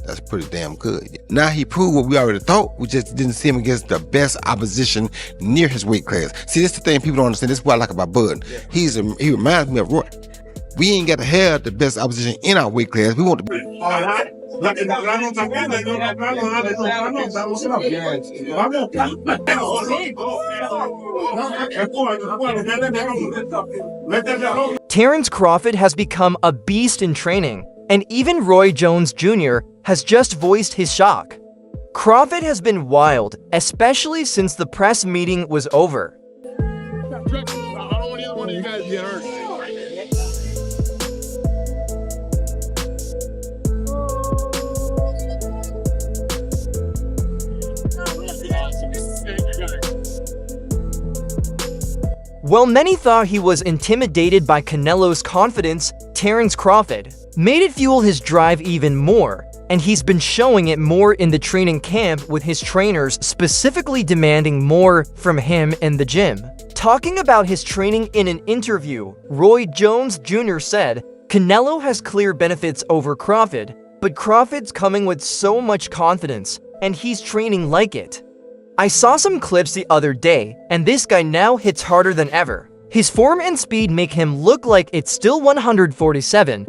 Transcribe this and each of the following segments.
That's pretty damn good. Now he proved what we already thought. We just didn't see him against the best opposition near his weight class. See, this is the thing people don't understand. This is what I like about Bud. He reminds me of Roy. We ain't got to have the best opposition in our weight class. We want to be. Terence Crawford has become a beast in training, and even Roy Jones Jr. has just voiced his shock. Crawford has been wild, especially since the press meeting was over. While many thought he was intimidated by Canelo's confidence, Terence Crawford made it fuel his drive even more, and he's been showing it more in the training camp, with his trainers specifically demanding more from him in the gym. Talking about his training in an interview, Roy Jones Jr. said, "Canelo has clear benefits over Crawford, but Crawford's coming with so much confidence, and he's training like it. I saw some clips the other day, and this guy now hits harder than ever. His form and speed make him look like it's still 147.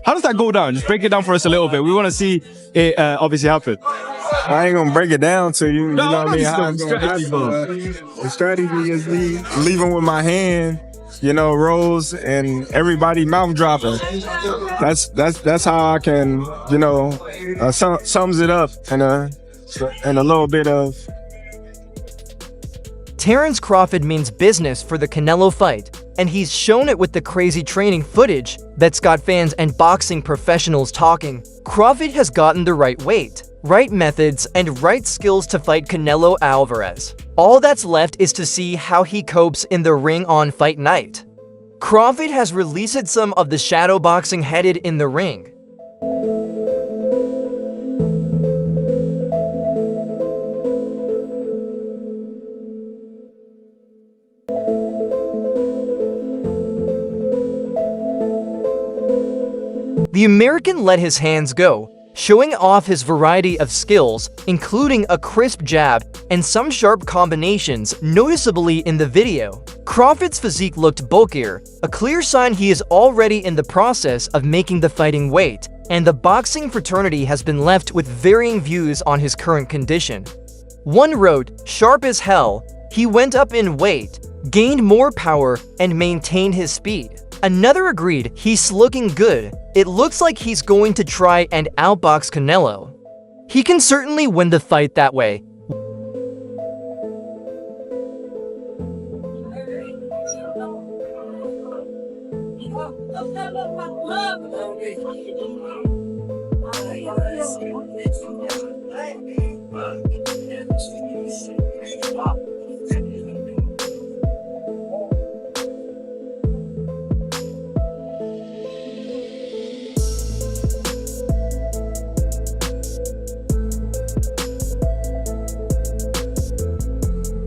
How does that go down? Just break it down for us a little bit. We want to see it obviously happen. I ain't gonna break it down to you. You know what I mean? How it's gonna happen. The strategy is leaving with my hand, rolls and everybody mouth dropping. That's how I can, sums it up and a little bit of. Terence Crawford means business for the Canelo fight, and he's shown it with the crazy training footage that's got fans and boxing professionals talking. Crawford has gotten the right weight, right methods, and right skills to fight Canelo Alvarez. All that's left is to see how he copes in the ring on fight night. Crawford has released some of the shadow boxing headed in the ring. The American let his hands go, showing off his variety of skills, including a crisp jab and some sharp combinations noticeably in the video. Crawford's physique looked bulkier, a clear sign he is already in the process of making the fighting weight, and the boxing fraternity has been left with varying views on his current condition. One wrote, "Sharp as hell, he went up in weight, gained more power, and maintained his speed." Another agreed, "He's looking good. It looks like he's going to try and outbox Canelo. He can certainly win the fight that way."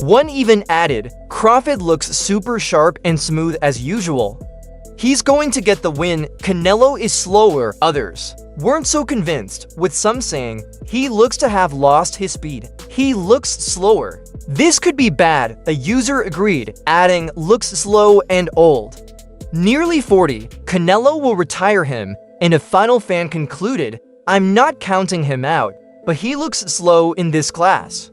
One even added, "Crawford looks super sharp and smooth as usual. He's going to get the win. Canelo is slower." Others weren't so convinced, with some saying, "He looks to have lost his speed. He looks slower." This could be bad, a user agreed, adding, "Looks slow and old. Nearly 40, Canelo will retire him," and a final fan concluded, "I'm not counting him out, but he looks slow in this class."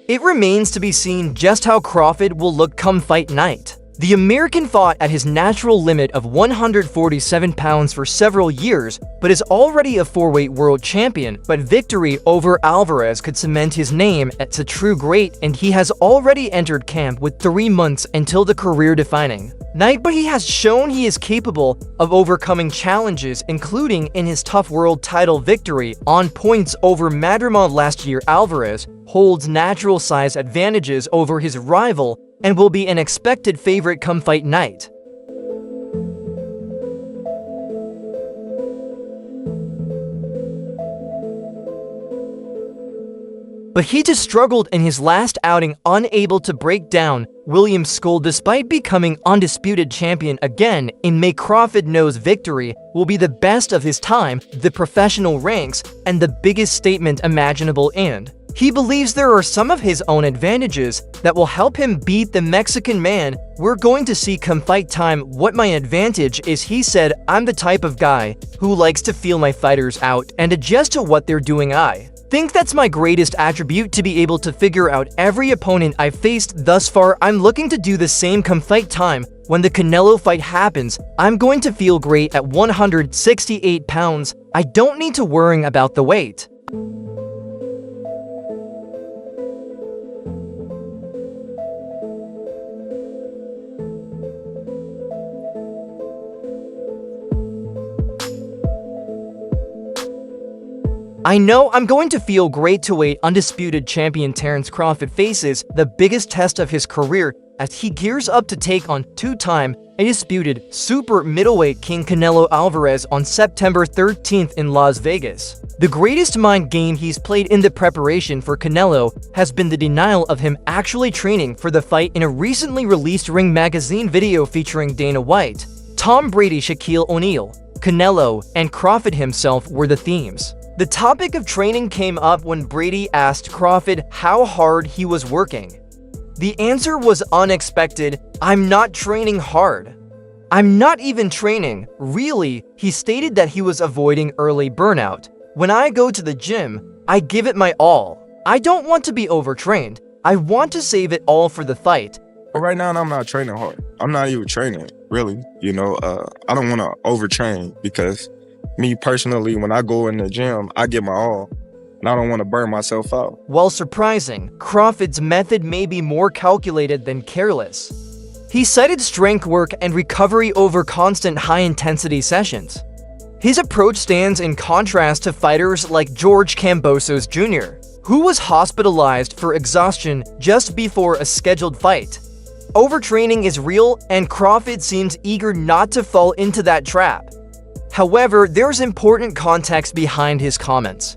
It remains to be seen just how Crawford will look come fight night. The American fought at his natural limit of 147 pounds for several years, but is already a 4-weight world champion. But victory over Alvarez could cement his name as a true great, and he has already entered camp with 3 months until the career-defining night. But he has shown he is capable of overcoming challenges, including in his tough world title victory on points over Madrimon last year. Alvarez holds natural size advantages over his rival and will be an expected favorite come fight night. But he just struggled in his last outing, unable to break down Williams' skull despite becoming undisputed champion again in May. Crawford knows victory will be the best of his time, the professional ranks, and the biggest statement imaginable, and he believes there are some of his own advantages that will help him beat the Mexican man. We're going to see come fight time what my advantage is, he said. I'm the type of guy who likes to feel my fighters out and adjust to what they're doing. I think that's my greatest attribute, to be able to figure out every opponent I've faced thus far. I'm looking to do the same come fight time. When the Canelo fight happens, I'm going to feel great at 168 pounds. I don't need to worry about the weight. I know I'm going to feel great to wait. Undisputed champion Terence Crawford faces the biggest test of his career as he gears up to take on two-time undisputed super middleweight king Canelo Alvarez on September 13th in Las Vegas. The greatest mind game he's played in the preparation for Canelo has been the denial of him actually training for the fight. In a recently released Ring magazine video featuring Dana White, Tom Brady, Shaquille O'Neal, Canelo, and Crawford himself were the themes. The topic of training came up when Brady asked Crawford how hard he was working. The answer was unexpected: "I'm not training hard. I'm not even training, really." He stated that he was avoiding early burnout. "When I go to the gym, I give it my all. I don't want to be overtrained. I want to save it all for the fight." But right now, I'm not training hard. I'm not even training, really. I don't want to overtrain because me personally, when I go in the gym, I give my all, and I don't want to burn myself out. While surprising, Crawford's method may be more calculated than careless. He cited strength work and recovery over constant high-intensity sessions. His approach stands in contrast to fighters like George Kambosos Jr., who was hospitalized for exhaustion just before a scheduled fight. Overtraining is real, and Crawford seems eager not to fall into that trap. However, there's important context behind his comments.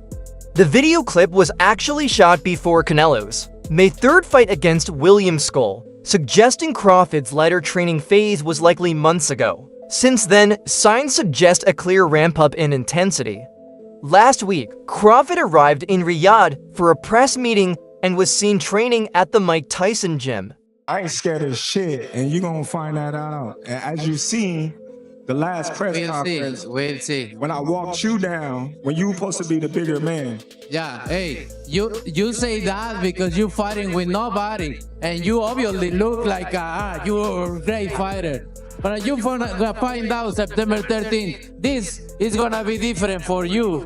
The video clip was actually shot before Canelo's May 3rd fight against Williams' skull, suggesting Crawford's lighter training phase was likely months ago. Since then, signs suggest a clear ramp-up in intensity. Last week, Crawford arrived in Riyadh for a press meeting and was seen training at the Mike Tyson gym. I ain't scared of shit, and you're gonna find that out. And as you see, the last press conference, we'll see. when I walked you down, when you were supposed to be the bigger man. Yeah, hey, you say that because you're fighting with nobody, and you obviously look like you're a great fighter. But you're gonna find out September 13th, this is gonna be different for you.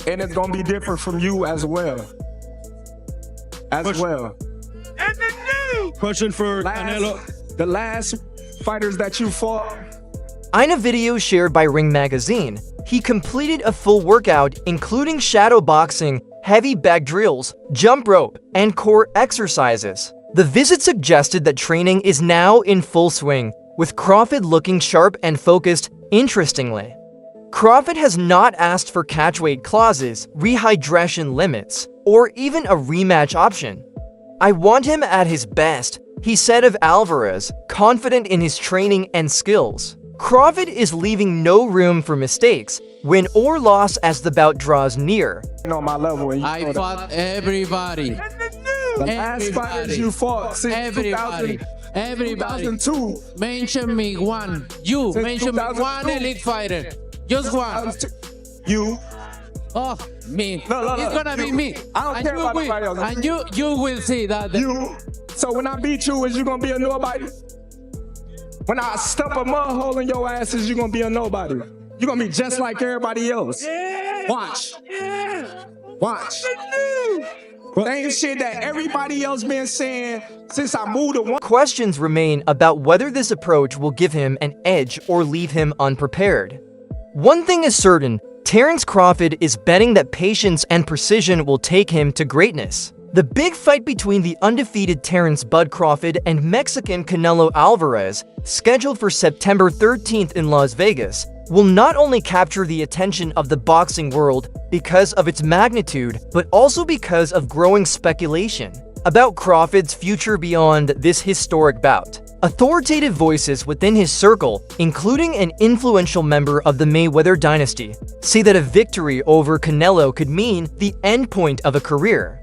And it's gonna be different from you as well. Question for Canelo. The last fighters that you fought. In a video shared by Ring magazine, he completed a full workout including shadow boxing, heavy bag drills, jump rope, and core exercises. The visit suggested that training is now in full swing, with Crawford looking sharp and focused. Interestingly, Crawford has not asked for catchweight clauses, rehydration limits, or even a rematch option. "I want him at his best," he said of Alvarez, confident in his training and skills. Crawford is leaving no room for mistakes, win or loss, as the bout draws near. On my level, and I fought everybody. The last fighters you fought since Everybody. 2002. Mention me one. You Since mention me 2002. one elite fighter. Just one. You. Oh, me. No, It's gonna be me. I don't care about nobody else. And you will see that. You. So when I beat you, is you gonna be a nobody? When I step a mud hole in your asses, you're gonna be a nobody. You're gonna be just like everybody else. Watch. Watch. Same shit that everybody else been saying since I moved to one. Questions remain about whether this approach will give him an edge or leave him unprepared. One thing is certain, Terence Crawford is betting that patience and precision will take him to greatness. The big fight between the undefeated Terence "Bud" Crawford and Mexican Canelo Alvarez, scheduled for September 13th in Las Vegas, will not only capture the attention of the boxing world because of its magnitude, but also because of growing speculation about Crawford's future beyond this historic bout. Authoritative voices within his circle, including an influential member of the Mayweather dynasty, say that a victory over Canelo could mean the endpoint of a career.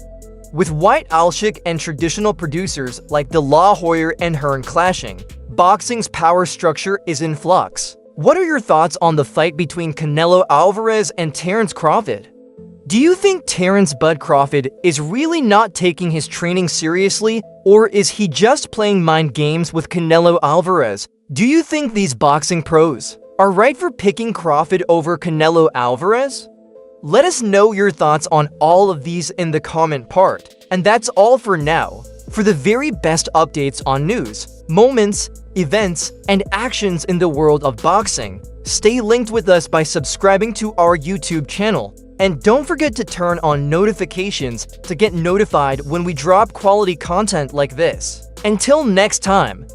With White Alshick and traditional producers like De La Hoya and Hearn clashing, boxing's power structure is in flux. What are your thoughts on the fight between Canelo Alvarez and Terence Crawford? Do you think Terence "Bud" Crawford is really not taking his training seriously, or is he just playing mind games with Canelo Alvarez? Do you think these boxing pros are right for picking Crawford over Canelo Alvarez? Let us know your thoughts on all of these in the comment part. And that's all for now. For the very best updates on news, moments, events, and actions in the world of boxing, stay linked with us by subscribing to our YouTube channel. And don't forget to turn on notifications to get notified when we drop quality content like this. Until next time.